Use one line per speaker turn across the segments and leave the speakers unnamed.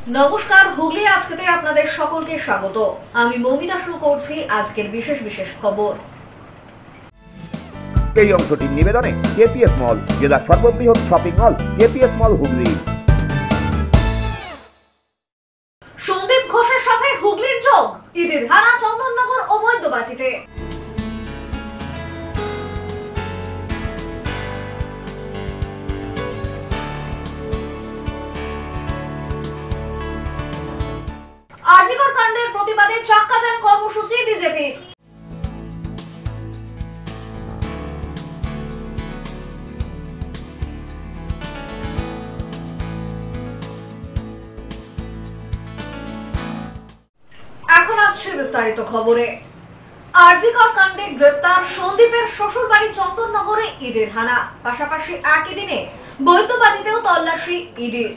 নমস্কার, হুগলি আজকেতে আপনাদের সকলকে স্বাগত। আমি মমিতা শুরু করছি আজকের বিশেষ বিশেষ খবর।
এই অংশটির নিবেদনে কেপিএস মল, জেলার সর্ববৃহৎ শপিং মল কেপিএস মল হুগলি।
সন্দীপ ঘোষের সাথে হুগলির যোগ, ঈদের ধারা চন্দননগর ও বৈদ্যবাটিতে। আরজিকর কাণ্ডের প্রতিবাদে চাক্কাজাম কর্মসূচি বিজেপি। এখন আসছে বিস্তারিত খবরে। আরজিকর কাণ্ডে গ্রেপ্তার সন্দীপের শ্বশুরবাড়ি চন্দননগরে ইডির হানা, পাশাপাশি একই দিনে বৈদ্যবাটিতেও তল্লাশি ইডির।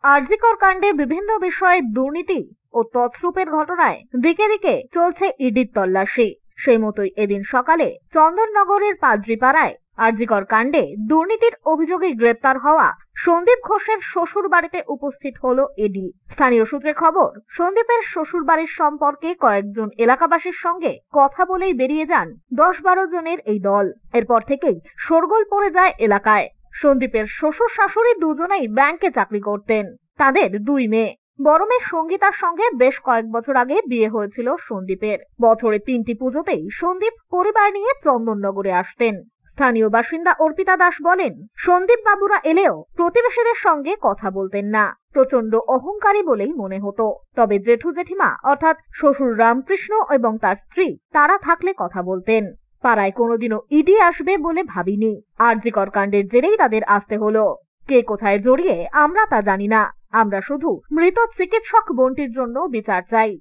আরজিকর কাণ্ডে বিভিন্ন বিষয়ে দুর্নীতি ও তছরূপের ঘটনায় দিকে দিকে চলছে ইডির তল্লাশি। সেই মতোই এদিন সকালে চন্দননগরের পাদ্রিপাড়ায় আরজিকর কাণ্ডে দুর্নীতির অভিযোগে গ্রেপ্তার হওয়া সন্দীপ ঘোষের শ্বশুর বাড়িতে উপস্থিত হলো ইডি। স্থানীয় সূত্রে খবর, সন্দীপের শ্বশুর বাড়ির সম্পর্কে কয়েকজন এলাকাবাসীর সঙ্গে কথা বলেই বেরিয়ে যান 10-12 জনের এই দল। এরপর থেকেই শোরগোল পড়ে যায় এলাকায়। সন্দীপের শ্বশুর শাশুড়ি দুজনেই ব্যাংকে চাকরি করতেন। তাদের 2 মেয়ে। বড় মেয়ে সঙ্গীতার সঙ্গে বেশ কয়েক বছর আগে বিয়ে হয়েছিল সন্দীপের। বছরে 3টি পুজোতেই সন্দীপ পরিবার নিয়ে চন্দননগরে আসতেন। স্থানীয় বাসিন্দা অর্পিতা দাস বলেন, সন্দীপ বাবুরা এলেও প্রতিবেশীদের সঙ্গে কথা বলতেন না, প্রচন্ড অহংকারী বলেই মনে হতো। তবে জেঠু জেঠিমা অর্থাৎ শ্বশুর রামকৃষ্ণ এবং তার স্ত্রী তারা থাকলে কথা বলতেন। পাড়ায় কোনোদিনও ইডি আসবে বলে ভাবিনি। আরজিকর কাণ্ডের জেরেই তাদের আসতে হলো। কে কোথায় জড়িয়ে আমরা তা জানি না। আমরা শুধু মৃত চিকিৎসক বন্টির জন্য বিচার চাই।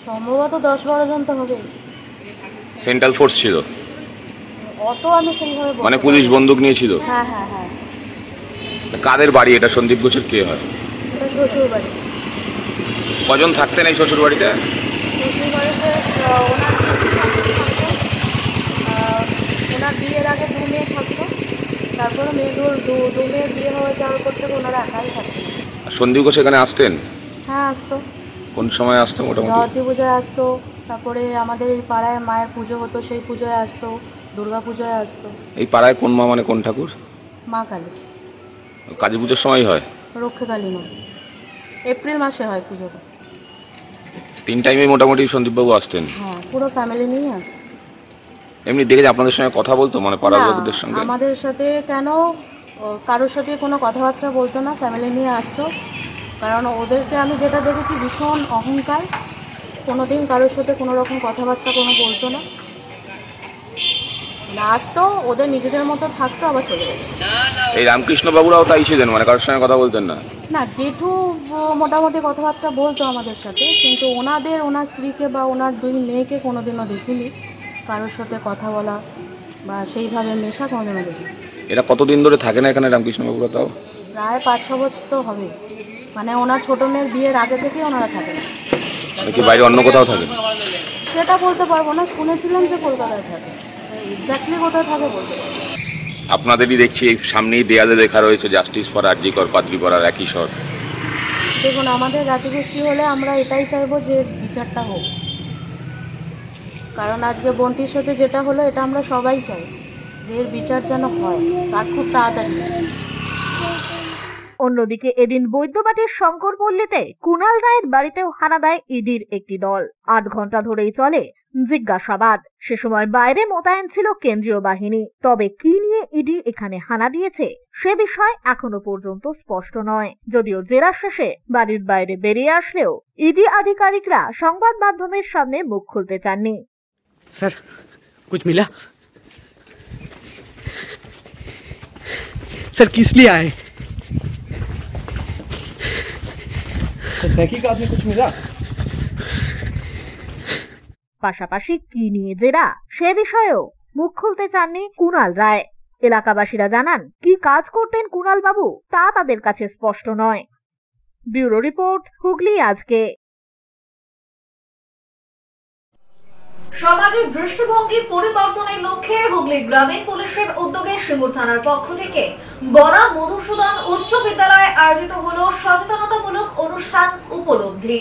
সম্ভবত 10-12 জন তো হবে।
সেন্ট্রাল ফোর্স ছিল,
অত আমি সেইভাবে
মানে পুলিশ বন্দুক নিয়েছিল।
হ্যাঁ হ্যাঁ হ্যাঁ।
কাদের বাড়ি এটা? সন্দীপ ঘোষের কে হয়?
এটা শ্বশুর বাড়ি।
কজন থাকতেন এই শ্বশুর বাড়িতে?
শ্বশুর বাড়িতে ওনার বিয়ের আগে 2 মেয়ে থাকতো, তারপরে দু মেয়ের বিয়ে হয়ে যাওয়ার পর থেকে ওনারা একাই থাকতেন।
সন্দীপ ঘোষ এখানে আসতেন?
হ্যাঁ আসতো।
কোন সময় আসতো? মোটামুটি
জয়তী পূজায় আসতো, তারপরে আমাদের এই পাড়ায় মায়ের পুজো হতো সেই পুজোয় আসতো, দুর্গা পুজোয় আসতো।
এই পাড়ায় কোন মা, মানে কোন ঠাকুর?
মা কালী।
কালী পুজোর সময় হয়?
রক্ষে কালী নয়, এপ্রিল মাসে হয় পুজোটা।
3 টাইমে মোটামুটি সন্দীপবাবু আসতেন?
হ্যাঁ, পুরো ফ্যামিলি নিয়ে আসতো।
এমনি দেখে আপনাদের সঙ্গে কথা বলতো, মানে পাড়ার লোকদের সঙ্গে?
আমাদের সাথে কেন, কারোর সাথে কোনো কথাবার্তা বলতো না, ফ্যামিলি নিয়ে আসতো। কারণ ওদেরকে আমি যেটা দেখেছি ভীষণ অহংকার, কোনোদিন কারোর সাথে কোনো রকম কথাবার্তা কোনো বলতো না। আসতো, ওদের নিজেদের মতো থাকতো, আবার চলে যেত।
এই রামকৃষ্ণ বাবুরাও তাই ছিলেন, মানে কারোর সঙ্গে কথা বলতেন না?
না, জেঠু মোটামুটি কথাবার্তা বলতো আমাদের সাথে, কিন্তু ওনার স্ত্রীকে বা ওনার 2 মেয়েকে কোনোদিনও দেখিনি কারোর সাথে কথা বলা বা সেইভাবে মেশা কোনোদিনও দেখিনি।
এরা কতদিন ধরে থাকে না এখানে রামকৃষ্ণ বাবুরা? তাও
প্রায় 5-6 বছর তো হবে। মানে ওনার ছোট মেয়ের বিয়ের আগে থেকেই ওনারা থাকেন।
নাকি বাইরে অন্য কোথাও থাকেন?
সেটা বলতে পারবো না, শুনেছিলাম যে কলকাতায় থাকে, এক্স্যাক্টলি কোথায় থাকে বলতে পারবো না।
আপনাদেরই দেখছি সামনেই দেয়ালে লেখা রয়েছে জাস্টিস ফর আরজিকর, পাদ্রিপাড়ার একই স্বর।
দেখুন, আমাদের জাতিগোষ্ঠী হলে আমরা এটাই চাইবো যে বিচারটা হোক। কারণ আজকে বন্টির সাথে যেটা হলো, এটা আমরা সবাই চাই যে এর বিচার যেন হয়, তার খুব তাড়াতাড়ি।
অন্যদিকে এদিন বৈদ্যবাটির শঙ্করপল্লীতে কুণাল রায়ের বাড়িতেও হানা দেয় ইডির একটি দল। 8 ঘন্টা ধরেই চলে জিজ্ঞাসাবাদ। সে সময় বাইরে মোতায়েন ছিল কেন্দ্রীয় বাহিনী। তবে কি নিয়ে ইডি এখানে হানা দিয়েছে সে বিষয় এখনো পর্যন্ত স্পষ্ট নয়। যদিও জেরা শেষে বাড়ির বাইরে বেরিয়ে আসলেও ইডি আধিকারিকরা সংবাদ মাধ্যমের সামনে মুখ খুলতে চাননি।
सर कुछ मिला? सर किस लिए आए? तहकीकात में कुछ मिला?
পাশাপাশি কি নিয়ে জেরা সে বিষয়েও মুখ খুলতে চাননি কুণাল রায়। এলাকাবাসীরা জানান, কি কাজ করতেন কুণাল বাবু তা তাদের কাছে স্পষ্ট নয়। ব্যুরো রিপোর্ট, হুগলি আজকে।
সমাজের দৃষ্টিভঙ্গি পরিবর্তনের লক্ষ্যে হুগলি গ্রামীণ পুলিশের উদ্যোগে শিমুর থানার পক্ষ থেকে বড়া মধুসূদন উচ্চ বিদ্যালয়ে আয়োজিত হলো সচেতনতামূলক মূলক অনুষ্ঠান উপলব্ধি।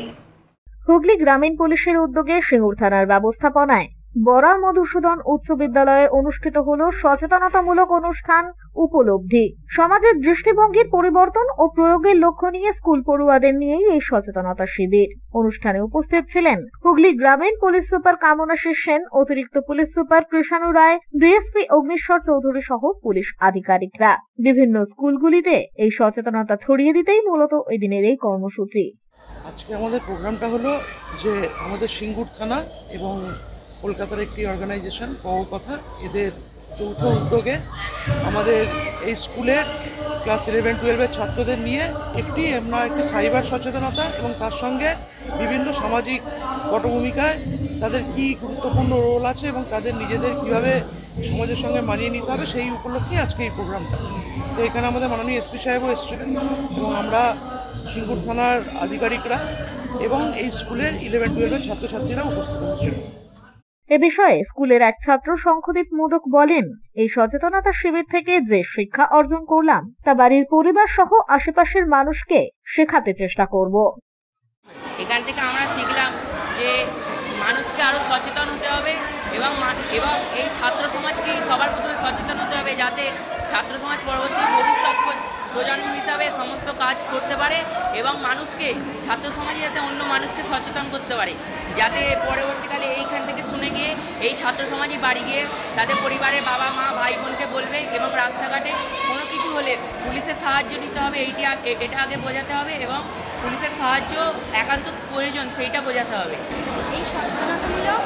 হুগলি গ্রামীণ পুলিশের উদ্যোগে সিঙ্গুর থানার ব্যবস্থাপনায় বরার মধুসূদন উচ্চ বিদ্যালয়ে অনুষ্ঠিত হলো সচেতনতামূলক অনুষ্ঠান উপলব্ধি। সমাজের দৃষ্টিভঙ্গির পরিবর্তন ও প্রয়োগের লক্ষ্য নিয়ে স্কুল পড়ুয়াদের নিয়েই এই সচেতনতা শিবির। অনুষ্ঠানে উপস্থিত ছিলেন হুগলি গ্রামীণ পুলিশ সুপার কামনাশী সেন, অতিরিক্ত পুলিশ সুপার কৃষাণু রায়, ডিএসপি অগ্নিশ্বর চৌধুরী সহ পুলিশ আধিকারিকরা। বিভিন্ন স্কুলগুলিতে এই সচেতনতা ছড়িয়ে দিতেই মূলত এদিনের এই কর্মসূচি।
আজকে আমাদের প্রোগ্রামটা হলো যে আমাদের সিঙ্গুর থানা এবং কলকাতার একটি অর্গানাইজেশন কথা এদের যৌথ উদ্যোগে আমাদের এই স্কুলের ক্লাস 11-12 ছাত্রদের নিয়ে আমরা একটি সাইবার সচেতনতা এবং তার সঙ্গে বিভিন্ন সামাজিক পটভূমিকায় তাদের কি গুরুত্বপূর্ণ রোল আছে এবং তাদের নিজেদের কিভাবে সমাজের সঙ্গে মানিয়ে নিতে হবে সেই উপলক্ষে আজকে এই প্রোগ্রামটা। তো এখানে আমাদের মাননীয় এসপি সাহেবও এসেছিলেন এবং আমরা সিঙ্গুর থানার আধিকারিকরা এবং এই স্কুলের 11-12 ছাত্রছাত্রীরা উপস্থিত হয়েছিল।
এ বিষয়ে স্কুলের এক ছাত্র শঙ্খদীপ মোদক বলেন, এই সচেতনতা শিবির থেকে যে শিক্ষা অর্জন করলাম তা বাড়ির পরিবার সহ আশেপাশের মানুষকে শেখাতে চেষ্টা করব।
এখান থেকে আমরা শিখলাম যে মানুষকে আরো সচেতন হতে হবে এবং এই ছাত্র সমাজকে সবার প্রথমে সচেতন হতে হবে যাতে ছাত্র সমাজ পরবর্তী ভবিষ্যৎ প্রজন্ম হিসাবে সমস্ত কাজ করতে পারে এবং মানুষকে ছাত্র সমাজে যাতে অন্য মানুষকে সচেতন করতে পারে, যাতে পরবর্তীকালে এইখান থেকে শুনে গিয়ে এই ছাত্র সমাজই বাড়ি গিয়ে তাদের পরিবারের বাবা মা ভাই বোনকে বলবে এবং রাস্তাঘাটে কোনো কিছু হলে পুলিশের সাহায্য নিতে হবে এটা আগে বোঝাতে হবে এবং পুলিশের সাহায্য একান্ত প্রয়োজন সেইটা বোঝাতে হবে।
এই সচেতনতামূলক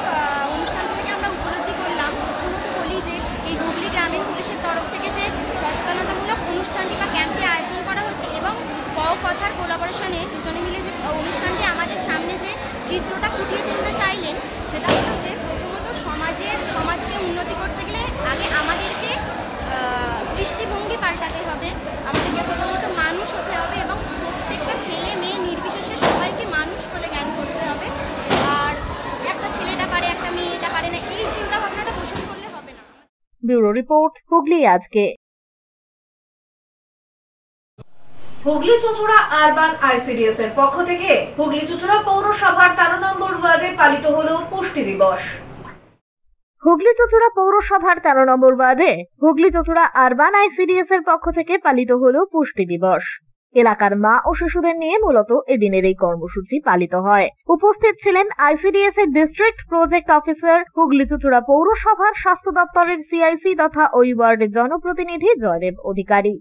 অনুষ্ঠান থেকে আমরা উপলব্ধি করলাম, প্রথমত বলি যে এই হুগলি গ্রামীণ পুলিশের তরফ থেকে যে সচেতনতামূলক অনুষ্ঠানটি বা ক্যাম্পটি আয়োজন করা হচ্ছে এবং কথার কোলাবোরেশনে দুজনে মিলে যে অনুষ্ঠানটি আমাদের সামনে যে চিত্রটা ফুটিয়ে তুলতে চাইলেন সেটা হলো যে প্রথমত সমাজকে উন্নতি করতে গেলে আগে আমাদেরকে দৃষ্টিভঙ্গি পাল্টাতে হবে, আমাদেরকে প্রথমত মানুষ হতে হবে এবং প্রত্যেকটা ছেলে মেয়ে নির্বিশেষে সবাইকে মানুষ বলে জ্ঞান করতে হবে। আর একটা ছেলেটা পারে একটা মেয়েটা পারে না এই চিন্তা ভাবনাটা পোষণ করলে হবে না।
ব্যুরো রিপোর্ট, হুগলি আজকে।
হুগলি চুঁচুড়া আরবান আইসিডিএস এর পক্ষ থেকে হুগলি চুঁচুড়া পৌরসভার 13 নম্বর ওয়ার্ডে পালিত হলো পুষ্টি দিবস।
হুগলি চুঁচুড়া পৌরসভার 13 নম্বর ওয়ার্ডে হুগলি চুঁচুড়া আরবান আইসিডিএস এর পক্ষ থেকে পালিত হলো পুষ্টি দিবস। এলাকার মা ও শিশুদের নিয়ে মূলত এদিনের এই কর্মসূচি পালিত হয়। উপস্থিত ছিলেন আইসিডিএস এর ডিস্ট্রিক্ট প্রজেক্ট অফিসার, হুগলি চুঁচুড়া পৌরসভার স্বাস্থ্য দপ্তরের সিআইসি তথা ওই ওয়ার্ডের জনপ্রতিনিধি জয়দেব অধিকারী।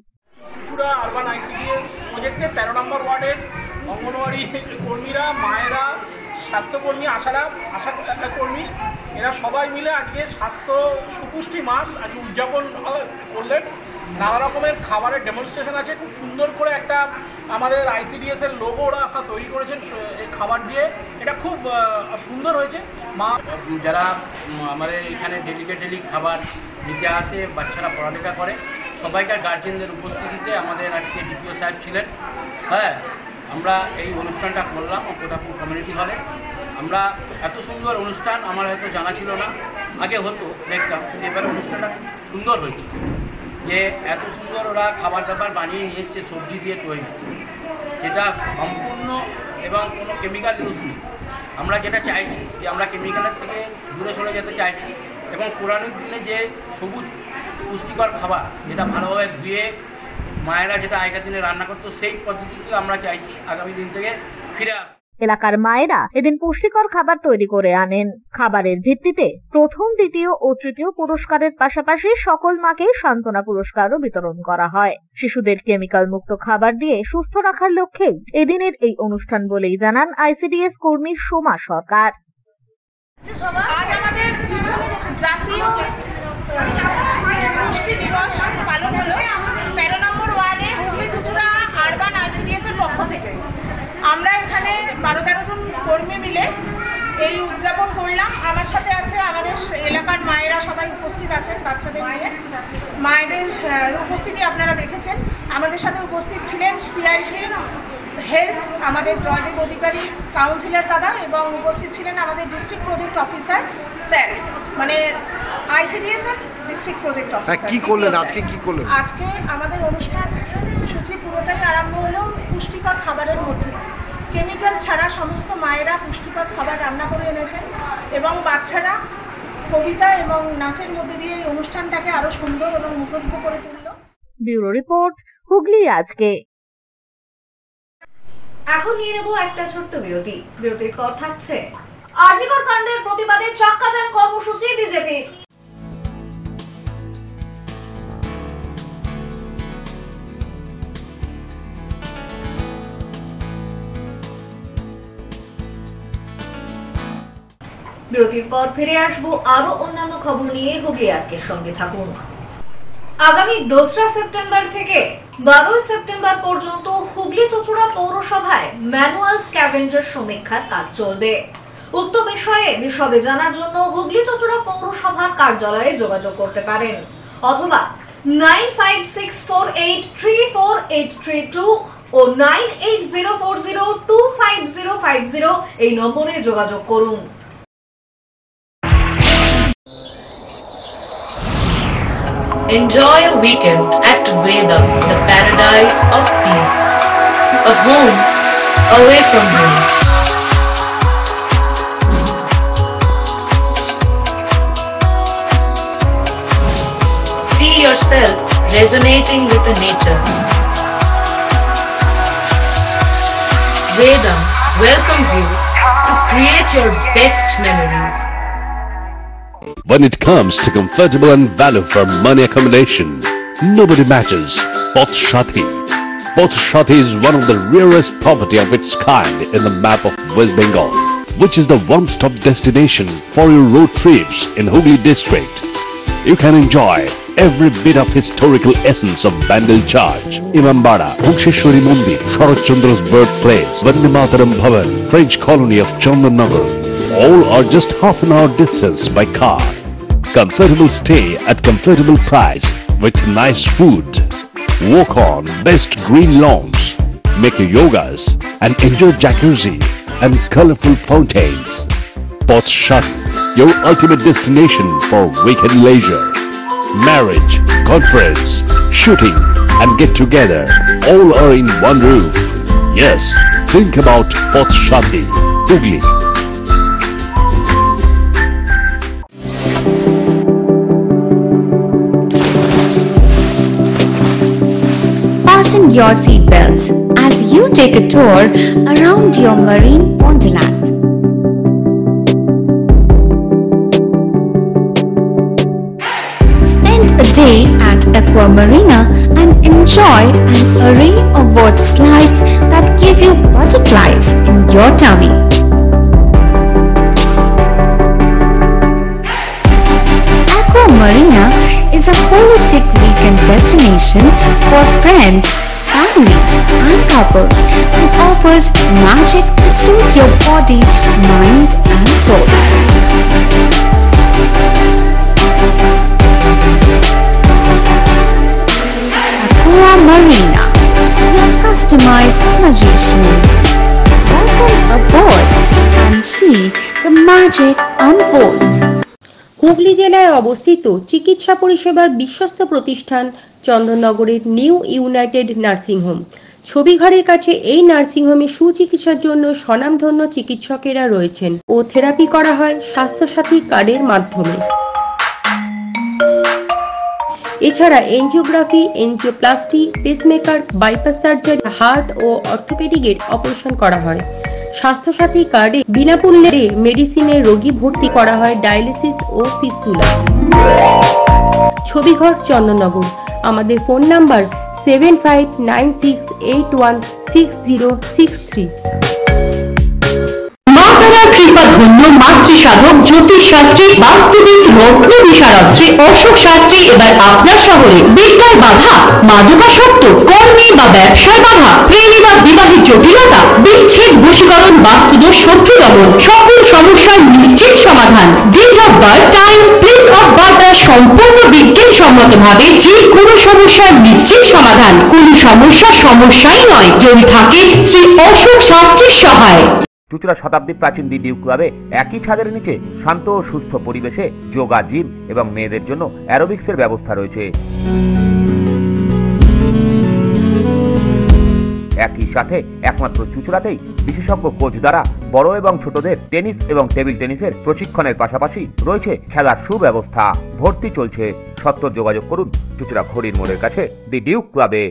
চুঁচুড়া আরবান আইসিডিএস প্রজেক্টের 13 নম্বর ওয়ার্ডের অঙ্গনওয়াড়ি কর্মীরা, মায়েরা, স্বাস্থ্যকর্মী, আশা কর্মী এরা সবাই মিলে আজকে স্বাস্থ্য সুপুষ্টি মাস আজকে উদযাপন করলেন। নানা রকমের খাবারের ডেমনস্ট্রেশন আছে, খুব সুন্দর করে একটা আমাদের আইসিডিএস এর লোগো ওরা তৈরি করেছেন এই খাবার দিয়ে, এটা খুব সুন্দর হয়েছে। মা
যারা আমাদের এখানে ডেলি খাবার নিতে আসে, বাচ্চারা পড়ালেখা করে, সবাইকার গার্জেনদের উপস্থিতিতে আমাদের আজকে ডিপিও সাহেব ছিলেন। হ্যাঁ, আমরা এই অনুষ্ঠানটা করলাম কোটাপুর কমিউনিটি হলে। আমরা এত সুন্দর অনুষ্ঠান আমার হয়তো জানা ছিল না, আগে হতো দেখতাম, কিন্তু এবারে অনুষ্ঠানটা সুন্দর হয়েছে যে এত সুন্দর ওরা খাবার দাবার বানিয়ে নিয়ে এসছে সবজি দিয়ে তৈরি, যেটা সম্পূর্ণ এবং কোনো কেমিক্যাল ইউজ নেই। আমরা যেটা চাইছি যে আমরা কেমিক্যালের থেকে দূরে সরে যেতে চাইছি এবং পুরানো দিনে যে সবুজ পুষ্টিকর খাবার যেটা ভালোভাবে ধুয়ে মায়েরা যেটা আগের দিনে রান্না করতো সেই পদ্ধতিতে আমরা চাইছি আগামী দিন থেকে ফিরে আসতে।
এলাকার মায়েরা এদিন পুষ্টিকর খাবার তৈরি করে আনেন। খাবারের ভিত্তিতে প্রথম, দ্বিতীয় ও তৃতীয় পুরস্কারের পাশাপাশি সকল মাকে সান্ত্বনা পুরস্কারও বিতরণ করা হয়। শিশুদের কেমিক্যাল মুক্ত খাবার দিয়ে সুস্থ রাখার লক্ষ্যেই এদিনের এই অনুষ্ঠান বলেই জানান আইসিডিএস কর্মী সোমা সরকার।
আজ আমাদের জাতীয় পুষ্টি দিবস পালন হলো 13 নম্বর ওয়ার্ডে হুগলি চুঁচুড়া আরবান আইসিডিএস এর পক্ষ থেকে। আমরা এখানে 12-13 জন কর্মী মিলে এই উদযাপন করলাম। আমার সাথে আছে আমাদের এলাকার মায়েরা, সবাই উপস্থিত আছেন বাচ্চাদের নিয়ে। মায়েদের উপস্থিতি আপনারা দেখেছেন। আমাদের সাথে উপস্থিত ছিলেন সিআইসি হেলথ আমাদের জয়দেব অধিকারী কাউন্সিলর দাদা এবং উপস্থিত ছিলেন আমাদের ডিস্ট্রিক্ট প্রজেক্ট অফিসার স্যার, মানে আইসিডিএস এর ডিস্ট্রিক্ট প্রজেক্ট অফিসার।
কি করলেন আজকে? কি করলেন
আজকে? আমাদের অনুষ্ঠান
কর্মসূচি পুরোটাই আরম্ভ হলো পুষ্টিকর খাবারের মধ্যে। কেমিক্যাল ছাড়া সমস্ত মায়েরা পুষ্টিকর খাবার রান্না করে এনেছেন এবং বাচ্চারা কবিতা এবং নাচের মধ্যে দিয়ে এই অনুষ্ঠানটাকে আরো সুন্দর এবং মুখরিত করে তুলল।
ব্যুরো রিপোর্ট, হুগলি আজকে।
এখন নিয়ে নেব একটা ছোট্ট বিরতি। বিরতির পর থাকছে আরজিকর কাণ্ডের প্রতিবাদে চাক্কাজাম কর্মসূচি বিজেপি। বিরতির পর ফিরে আসবো আরো অন্যান্য খবর নিয়ে। হুগলি আজকের সঙ্গে থাকুন। আগামী 2রা সেপ্টেম্বর থেকে 12 সেপ্টেম্বর পর্যন্ত হুগলি চুঁচুড়া পৌরসভায় ম্যানুয়াল স্ক্যাভেঞ্জার সমীক্ষার কাজ চলবে। উক্ত বিষয়ে বিশদে জানার জন্য হুগলি চুঁচুড়া পৌরসভার কার্যালয়ে যোগাযোগ করতে পারেন অথবা 9564834832 ও 9804025050 এই নম্বরে যোগাযোগ করুন।
Enjoy a weekend at Vedam, the paradise of peace. A home away from home. See yourself resonating with the nature. Vedam welcomes you to create your best memories.
When it comes to comfortable and value for money accommodation, nobody matches Pothshati. Pothshati is one of the rarest property of its kind in the map of West Bengal, which is the one-stop destination for your road trips in Hooghly district. You can enjoy every bit of historical essence of Bandel Church, Imambara, Bhuksheshwari Mandir, Sharat Chandra's birthplace, Vande Mataram Bhavan, French colony of Chandannagar. All are just half an hour distance by car. Comfortable stay at comfortable price with nice food. Walk on best green lawns, make your yogas and enjoy jacuzzi and colorful fountains. Pothshati, your ultimate destination for weekend leisure. Marriage, conference, shooting and get together all are in one roof. Yes, think about Pothshati, Hooghly.
Fasten your seatbelts as you take a tour around your marine wonderland. Spend a day at Aqua Marina and enjoy an array of water slides that give you butterflies in your tummy. Aqua Marina is a holistic weekend destination for friends, family and couples and offers magic to soothe your body, mind and soul. Aqua Marina, your customized magician. Welcome aboard and see the magic unfold.
Hooghly জেলায় অবস্থিত চিকিৎসা পরিষেবার বিশ্বস্ত প্রতিষ্ঠান চন্দননগরের new United nursing home. ছবিঘরের কাছে এই nursing হোমে সুচিকিৎসার জন্য স্বনামধন্য চিকিৎসকেরা রয়েছেন ও থেরাপি করা হয় স্বাস্থ্যসাথী কার্ডের মাধ্যমে। এছাড়া angiography, angioplasty, pacemaker, bypass surgery, heart ও অর্থোপেডিকের অপারেশন করা হয়। স্বাস্থ্যসাথী কার্ডে বিনামূল্যে মেডিসিনে রোগী ভর্তি করা হয় ডায়ালিসিস ও ফিস্তুলা। ছবিঘর চন্দননগর। আমাদের ফোন নাম্বার 7596816063।
কৃপাধন্য মাতৃসাধক জ্যোতিষশাস্ত্রী, বাস্তুবিদ, রত্ন বিশারদ শ্রী অশোক শাস্ত্রী এবার আপনার শহরে। বিদ্যায় বাধা, মাদকাসক্ত, কর্মে বা ব্যবসায় বাধা, প্রেমে বা বিবাহের জটিলতা, বিচ্ছেদ, বশীকরণ, বাস্তুদোষ, শত্রু দমন, সকল সমস্যার নিশ্চিত সমাধান। Date of birth, time, place of birth সম্পূর্ণ বিজ্ঞানসম্মতভাবে যে কোনো সমস্যার নিশ্চিত সমাধান। কোনো সমস্যাই নয় যদি থাকে শ্রী অশোক শাস্ত্রীর সহায়।
চুঁচুড়া শতাব্দী প্রাচীন দ্বিতীয় ক্লাবে একই ছাদের নিচে শান্ত ও সুস্থ পরিবেশে যোগা, জিম এবং মেয়েদের জন্য অ্যারোবিক্সের ব্যবস্থা রয়েছে। একই সাথে একমাত্র চুঁচুড়াতেই বিশেষজ্ঞ কোচ দ্বারা বড় এবং ছোটদের টেনিস এবং টেবিল টেনিসের প্রশিক্ষণের পাশাপাশি রয়েছে খেলার সুব্যবস্থা। ভর্তি চলছে, সত্ত্বর যোগাযোগ করুন চুঁচুড়া ঘড়ির মোড়ের কাছে দি ডিউক ক্লাবে।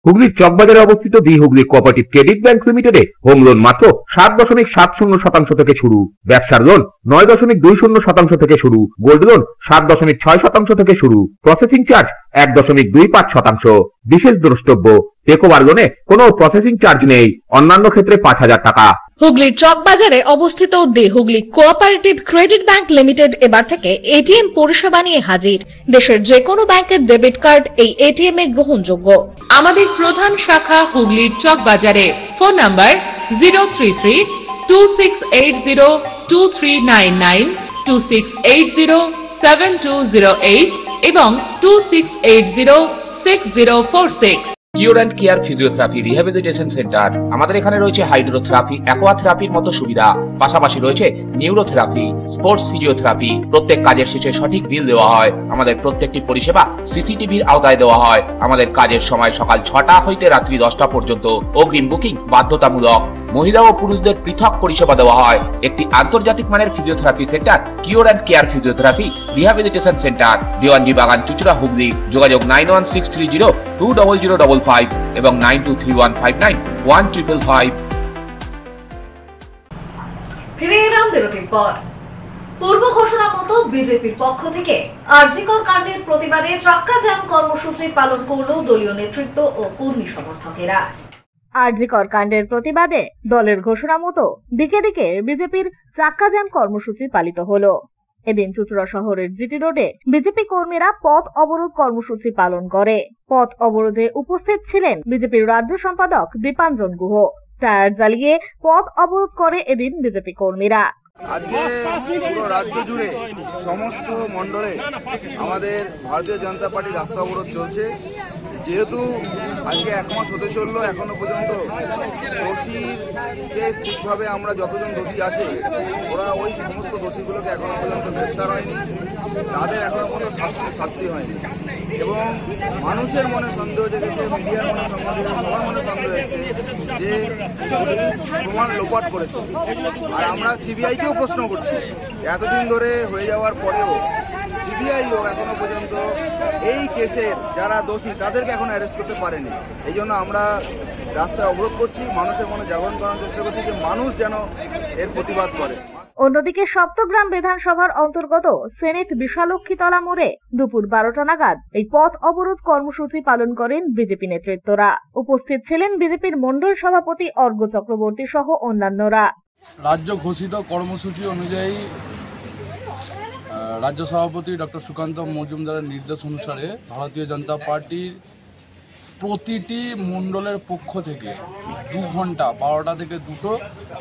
হুগলির চকবাজারে অবস্থিত the Hooghly cooperative credit bank লিমিটেডে হোম লোন মাত্র 7.70% থেকে শুরু, ব্যবসার লোন 9.20% থেকে শুরু, গোল্ড লোন 7.6% থেকে শুরু, প্রসেসিং চার্জ 1.25%। বিশেষ দ্রষ্টব্য, টেকওভার লোনে কোনো প্রসেসিং চার্জ নেই, অন্যান্য ক্ষেত্রে 5,000 টাকা।
হুগলির চকবাজারে অবস্থিত the Hooghly cooperative credit bank limited এবার থেকে এটিএম পরিষেবা নিয়ে হাজির। দেশের যে কোনো ব্যাংকের ডেবিট কার্ড এই এটিএম এ গ্রহণযোগ্য।
আমাদের প্রধান শাখা হুগলির চকবাজারে। ফোন নাম্বার 033-2680-2399, 2680-7208 এবং 2680-6046।
Cure and care physiotherapy rehabilitation centre. আমাদের এখানে রয়েছে হাইড্রোথেরাপি, অ্যাকোয়াথেরাপির মতো সুবিধা, পাশাপাশি রয়েছে নিউরোথেরাপি, স্পোর্টস ফিজিওথেরাপি। প্রত্যেক কাজের শেষে সঠিক বিল দেওয়া হয়। আমাদের প্রত্যেকটি পরিষেবা সিসিটিভির আওতায় দেওয়া হয়। আমাদের কাজের সময় সকাল 6টা হইতে রাত্রি 10টা পর্যন্ত। অগ্রিম বুকিং বাধ্যতামূলক। মহিলা ও পুরুষদের পৃথক পরিষেবা দেওয়া হয়। একটি আন্তর্জাতিক মানের physiotherapy centre cure and care physiotherapy rehabilitation centre, Dewanji বাগান, চুঁচুড়া, হুগলি। যোগাযোগ 9163020055 এবং 9231591555।
ফিরে এলাম বিরতির পর। পূর্ব ঘোষণা মতো বিজেপির পক্ষ থেকে আরজিকর কাণ্ডের প্রতিবাদে চাক্কা জ্যাম কর্মসূচি পালন করল দলীয় নেতৃত্ব ও কর্মী সমর্থকেরা।
আরজিকর কাণ্ডের প্রতিবাদে দলের ঘোষণা মতো দিকে দিকে বিজেপির চাক্কা জ্যাম কর্মসূচি পালিত হলো। এদিন চুঁচুড়া শহরের জিটি রোডে বিজেপি কর্মীরা পথ অবরোধ কর্মসূচি পালন করে। পথ অবরোধে উপস্থিত ছিলেন বিজেপির রাজ্য সম্পাদক দীপাঞ্জন গুহ। টায়ার জ্বালিয়ে পথ অবরোধ করে এদিন বিজেপি কর্মীরা।
আজকে পুরো রাজ্য জুড়ে সমস্ত মণ্ডলে আমাদের ভারতীয় জনতা পার্টির রাস্তা অবরোধ চলছে। যেহেতু আজকে 1 মাস হতে চললো, এখনো পর্যন্ত দোষীকে ঠিকভাবে আমরা যতজন দোষী আছে ওরা ওই সমস্ত দোষীগুলোকে এখনো পর্যন্ত গ্রেফতার হয়নি, তাদের এখনো পর্যন্ত শাস্তি হয়নি এবং মানুষের মনে সন্দেহ জেগেছে, মিডিয়ার মনে সন্দেহ জেগেছে, সবার মনে সন্দেহ হয়েছে যে পুলিশ প্রমাণ লোপাট করেছে। আর আমরা সিবিআইকেও প্রশ্ন করছি, এতদিন ধরে হয়ে যাওয়ার পরেও সিবিআইও এখনো পর্যন্ত এই কেসের যারা দোষী তাদেরকে এখন অ্যারেস্ট করতে পারেনি। এই জন্য আমরা রাস্তায় অবরোধ করছি, মানুষের মনে জাগরণ করার চেষ্টা করছি যে মানুষ যেন এর প্রতিবাদ করে।
অন্যদিকে সপ্তগ্রাম বিধানসভার অন্তর্গত সেনেট বিশালক্ষীতলা মোড়ে দুপুর 12টা নাগাদ এই পথ অবরোধ কর্মসূচি পালন করেন বিজেপি নেতৃত্বরা। উপস্থিত ছিলেন বিজেপির মণ্ডল সভাপতি অর্ঘ্য চক্রবর্তী সহ অন্যান্যরা।
রাজ্য ঘোষিত কর্মসূচি অনুযায়ী রাজ্য সভাপতি ডক্টর সুকান্ত মজুমদারের নির্দেশ অনুসারে ভারতীয় জনতা পার্টির প্রতিটি মণ্ডলের পক্ষ থেকে 2 ঘন্টা 12টা থেকে 2টো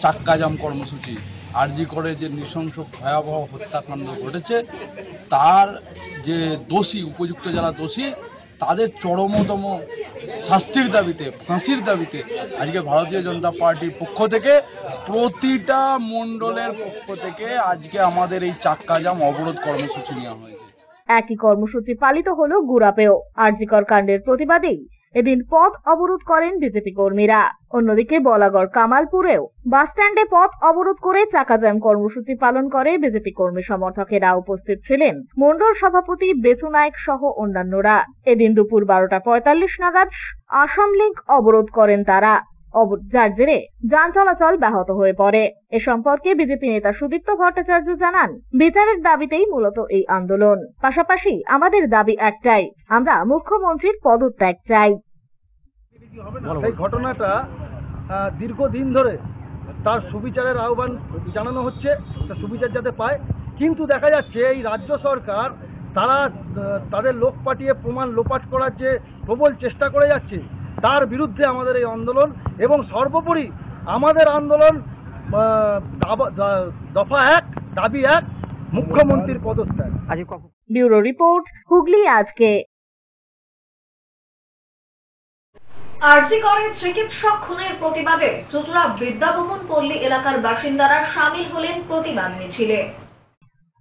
চাক্কা জাম কর্মসূচি আরজি করে যে নৃশংস ভয়াবহ হত্যাকাণ্ড ঘটেছে তার যে দোষী, উপযুক্ত যারা দোষী তাদের চরমতম শাস্তির দাবিতে, ফাঁসির দাবিতে আজকে ভারতীয় জনতা পার্টির পক্ষ থেকে প্রতিটা মণ্ডলের পক্ষ থেকে আজকে আমাদের এই চাক্কা জাম অবরোধ কর্মসূচি নেওয়া হয়েছে।
একই কর্মসূচি পালিত হলো গুরাপেও। আরজিকর কাণ্ডের প্রতিবাদেই এদিন পথ অবরোধ করেন বিজেপি কর্মীরা। অন্যদিকে বলাগড় কামালপুরেও বাসস্ট্যান্ডে পথ অবরোধ করে চাক্কা জ্যাম কর্মসূচি পালন করে বিজেপি কর্মী সমর্থকেরা। উপস্থিত ছিলেন মণ্ডল সভাপতি বেচু নায়ক সহ অন্যান্যরা। এদিন দুপুর 12:45 নাগাদ আসাম লিংক অবরোধ করেন তারা, যার জেরে যান চলাচল ব্যাহত হয়ে পড়ে। এ সম্পর্কে বিজেপি নেতা সুদীপ্ত ভট্টাচার্য জানান, বিচারের দাবিতেই মূলত এই আন্দোলন। পাশাপাশি আমাদের দাবি একটাই, আমরা মুখ্যমন্ত্রীর পদত্যাগ চাই।
সেই ঘটনাটা দীর্ঘদিন ধরে তার সুবিচারের আহ্বান জানানো হচ্ছে, সুবিচার যাতে পায়, কিন্তু দেখা যাচ্ছে এই রাজ্য সরকার তারা তাদের লোক পাঠিয়ে প্রমাণ লোপাট করার যে প্রবল চেষ্টা করে যাচ্ছে তার বিরুদ্ধে আমাদের এই আন্দোলন এবং সর্বোপরি আমাদের আন্দোলন দফা 1 দাবি 1 মুখ্যমন্ত্রীর পদত্যাগ।
ব্যুরো রিপোর্ট, হুগলি আজকে।
আরজিকরের চিকিৎসক খুনের প্রতিবাদে চুঁচুড়া বিদ্যাভবন পল্লী এলাকার বাসিন্দারা সামিল হলেন প্রতিবাদ মিছিলে।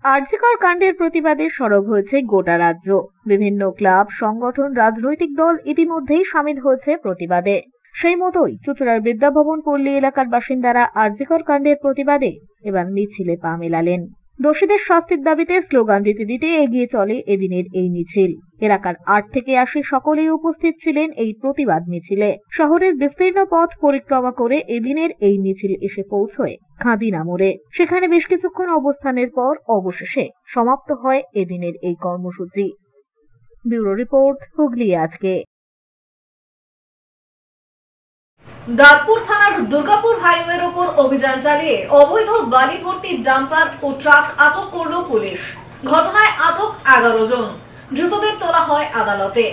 আরজিকর কাণ্ডের প্রতিবাদে সরব হয়েছে গোটা রাজ্য। বিভিন্ন ক্লাব, সংগঠন, রাজনৈতিক দল ইতিমধ্যেই সামিল হয়েছে প্রতিবাদে। সেই মতোই চুঁচুড়ার বিদ্যাভবন পল্লী এলাকার বাসিন্দারা আরজিকর কাণ্ডের প্রতিবাদে এবার মিছিলে পা মেলালেন। দোষীদের শাস্তির দাবিতে স্লোগান দিতে দিতে এগিয়ে চলে এদিনের এই মিছিল। এলাকার ৮ থেকে ৮০ সকলেই উপস্থিত ছিলেন এই প্রতিবাদ মিছিলে। শহরের বিস্তীর্ণ পথ পরিক্রমা করে এদিনের এই মিছিল এসে পৌঁছয় খাদিনা মোড়ে। সেখানে বেশ কিছুক্ষণ অবস্থানের পর অবশেষে সমাপ্ত হয় এদিনের এই কর্মসূচি। ব্যুরো রিপোর্ট, হুগলি আজকে।
দাঁতপুর থানার দুর্গাপুর হাইওয়ের ওপর অভিযান চালিয়ে অবৈধ বালি ভর্তি ডাম্পার ও ট্রাক আটক করল পুলিশ। ঘটনায় আটক 11 জন। ধৃতদের তোলা হয় আদালতে।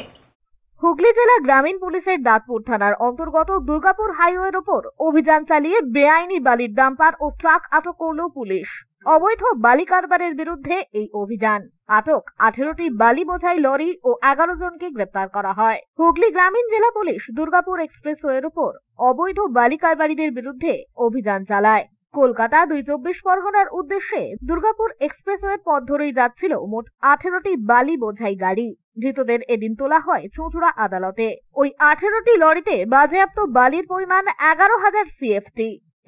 হুগলি জেলা গ্রামীণ পুলিশের দাঁতপুর থানার অন্তর্গত দুর্গাপুর হাইওয়ের ওপর অভিযান চালিয়ে বেআইনি বালির ডাম্পার ও ট্রাক আটক করল পুলিশ। অবৈধ বালি কারবারের বিরুদ্ধে এই অভিযান। আটক 18টি বালি বোঝাই লরি ও 11 জনকে গ্রেপ্তার করা হয়। হুগলি গ্রামীণ জেলা পুলিশ দুর্গাপুর এক্সপ্রেসওয়ের ওপর অবৈধ বালি কারবারিদের বিরুদ্ধে অভিযান চালায়। কলকাতা 2-24 পরগনার উদ্দেশ্যে দুর্গাপুর এক্সপ্রেসওয়ের পথ ধরেই যাচ্ছিল মোট 18টি বালি বোঝাই গাড়ি। ধৃতদের এদিন তোলা হয় চুঁচুড়া আদালতে। ওই 18টি লরিতে বাজেয়াপ্ত বালির পরিমাণ 11,000 CFT।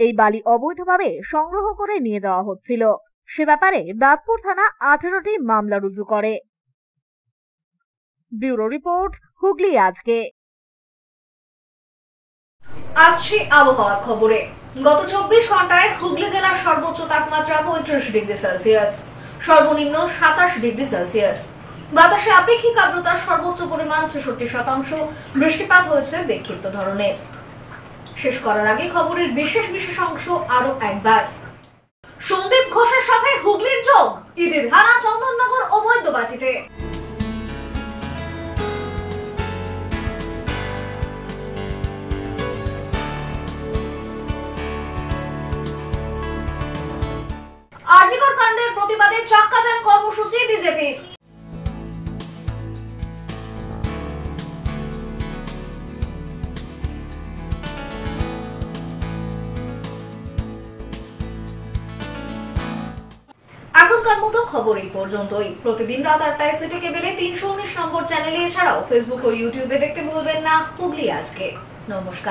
এই বালি অবৈধভাবে সংগ্রহ করে নিয়ে যাওয়া হচ্ছিল। সে ব্যাপারে দাঁতপুর থানা 18টি মামলা রুজু করে। ব্যুরো রিপোর্ট, হুগলি আজকে।
আসছি আবহাওয়ার খবরে। গত 24 ঘন্টায় হুগলি জেলার সর্বোচ্চ তাপমাত্রা 35 ডিগ্রি সেলসিয়াস, সর্বনিম্ন 27 ডিগ্রি সেলসিয়াস। বাতাসে আপেক্ষিক আর্দ্রতার সর্বোচ্চ পরিমাণ 66%। বৃষ্টিপাত হয়েছে বিক্ষিপ্ত ধরনের। শেষ করার আগে খবরের বিশেষ অংশ আরো একবার। সন্দীপ ঘোষের সাথে হুগলির যোগ, ঈদের ধারা চন্দননগর ও বৈদ্যবাটিতে। আরজিকর কাণ্ডের প্রতিবাদে চাক্কাজাম কর্মসূচি বিজেপির। এখনকার মতো খবর এই পর্যন্তই। প্রতিদিন রাত 8টায় সিটি কেবলে 319 নম্বর চ্যানেলে, এছাড়াও ফেসবুক ও ইউটিউবে দেখতে ভুলবেন না হুগলি আজকে। নমস্কার।